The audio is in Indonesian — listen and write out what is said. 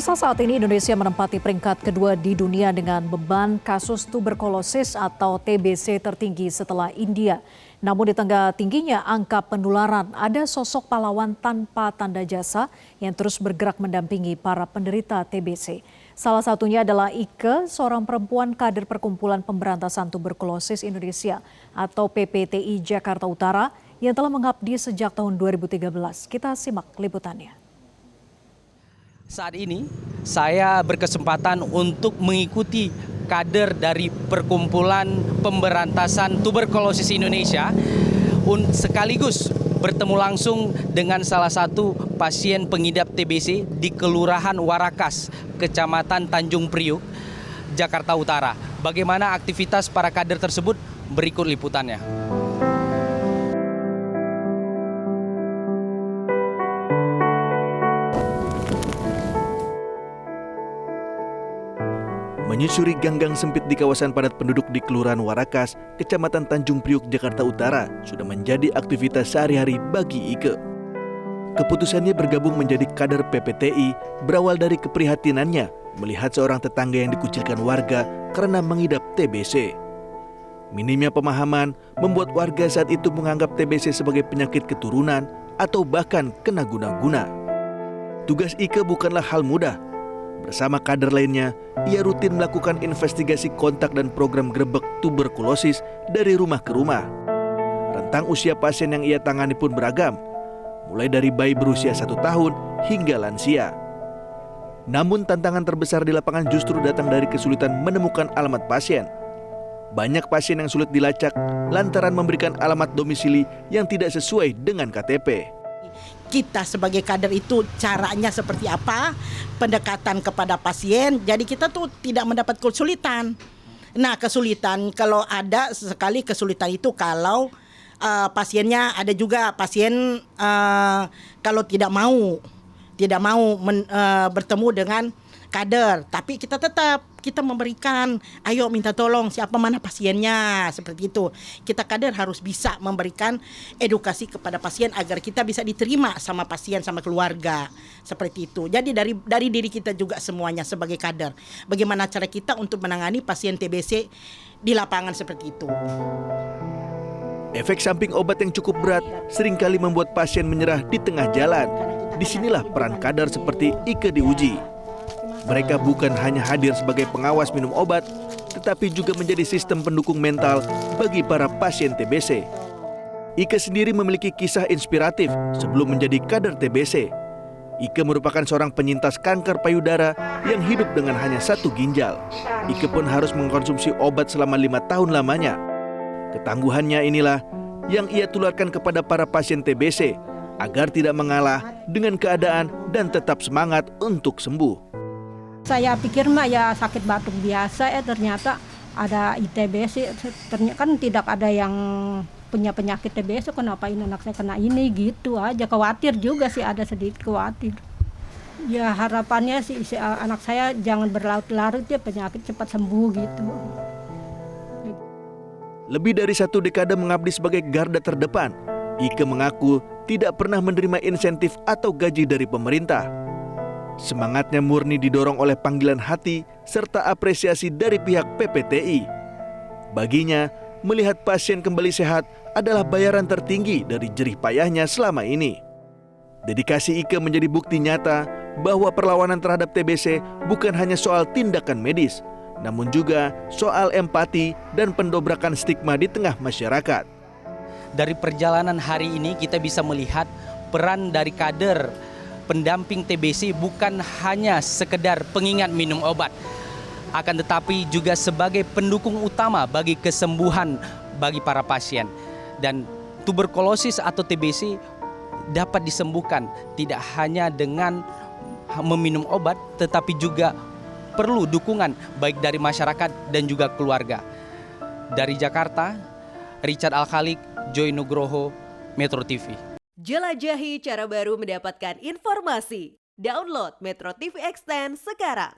Pemirsa, saat ini Indonesia menempati peringkat kedua di dunia dengan beban kasus tuberkulosis atau TBC tertinggi setelah India. Namun di tengah tingginya angka penularan, ada sosok pahlawan tanpa tanda jasa yang terus bergerak mendampingi para penderita TBC. Salah satunya adalah Ike, seorang perempuan kader Perkumpulan Pemberantasan Tuberkulosis Indonesia atau PPTI Jakarta Utara yang telah mengabdi sejak tahun 2013. Kita simak liputannya. Saat ini saya berkesempatan untuk mengikuti kader dari Perkumpulan Pemberantasan Tuberkulosis Indonesia sekaligus bertemu langsung dengan salah satu pasien pengidap TBC di Kelurahan Warakas, Kecamatan Tanjung Priuk, Jakarta Utara. Bagaimana aktivitas para kader tersebut? Berikut liputannya. Menyusuri gang-gang sempit di kawasan padat penduduk di Kelurahan Warakas, Kecamatan Tanjung Priuk, Jakarta Utara, sudah menjadi aktivitas sehari-hari bagi Ike. Keputusannya bergabung menjadi kader PPTI berawal dari keprihatinannya melihat seorang tetangga yang dikucilkan warga karena mengidap TBC. Minimnya pemahaman membuat warga saat itu menganggap TBC sebagai penyakit keturunan atau bahkan kena guna-guna. Tugas Ike bukanlah hal mudah. Bersama kader lainnya, ia rutin melakukan investigasi kontak dan program grebek tuberkulosis dari rumah ke rumah. Rentang usia pasien yang ia tangani pun beragam, mulai dari bayi berusia 1 tahun hingga lansia. Namun tantangan terbesar di lapangan justru datang dari kesulitan menemukan alamat pasien. Banyak pasien yang sulit dilacak lantaran memberikan alamat domisili yang tidak sesuai dengan KTP. Kita sebagai kader itu caranya seperti apa, pendekatan kepada pasien, jadi kita tuh tidak mendapat kesulitan. Nah, kesulitan kalau ada sekali kesulitan itu kalau pasiennya ada juga pasien kalau tidak mau bertemu dengan kader, tapi kita memberikan, ayo minta tolong siapa mana pasiennya, seperti itu. Kita kader harus bisa memberikan edukasi kepada pasien agar kita bisa diterima sama pasien, sama keluarga, seperti itu. Jadi dari diri kita juga semuanya sebagai kader, bagaimana cara kita untuk menangani pasien TBC di lapangan seperti itu. Efek samping obat yang cukup berat seringkali membuat pasien menyerah di tengah jalan. Disinilah peran kader seperti Ike diuji. Mereka bukan hanya hadir sebagai pengawas minum obat, tetapi juga menjadi sistem pendukung mental bagi para pasien TBC. Ike sendiri memiliki kisah inspiratif sebelum menjadi kader TBC. Ike merupakan seorang penyintas kanker payudara yang hidup dengan hanya 1 ginjal. Ike pun harus mengkonsumsi obat selama 5 tahun lamanya. Ketangguhannya inilah yang ia tularkan kepada para pasien TBC agar tidak mengalah dengan keadaan dan tetap semangat untuk sembuh. Saya pikir mah ya sakit batuk biasa, ternyata ada TBC. Ternyata kan tidak ada yang punya penyakit TBC, kenapa ini anak saya kena ini, gitu aja. Khawatir juga sih, ada sedikit khawatir. Ya harapannya sih anak saya jangan berlarut-larut, ya penyakit cepat sembuh gitu. Lebih dari 1 dekade mengabdi sebagai garda terdepan, Ike mengaku tidak pernah menerima insentif atau gaji dari pemerintah. Semangatnya murni didorong oleh panggilan hati serta apresiasi dari pihak PPTI. Baginya, melihat pasien kembali sehat adalah bayaran tertinggi dari jerih payahnya selama ini. Dedikasi Ike menjadi bukti nyata bahwa perlawanan terhadap TBC bukan hanya soal tindakan medis, namun juga soal empati dan pendobrakan stigma di tengah masyarakat. Dari perjalanan hari ini kita bisa melihat peran dari kader pendamping TBC bukan hanya sekedar pengingat minum obat, akan tetapi juga sebagai pendukung utama bagi kesembuhan bagi para pasien. Dan tuberkulosis atau TBC dapat disembuhkan tidak hanya dengan meminum obat, tetapi juga perlu dukungan baik dari masyarakat dan juga keluarga. Dari Jakarta, Richard Al-Khalik, Joy Nugroho, Metro TV. Jelajahi cara baru mendapatkan informasi. Download Metro TV Extend sekarang.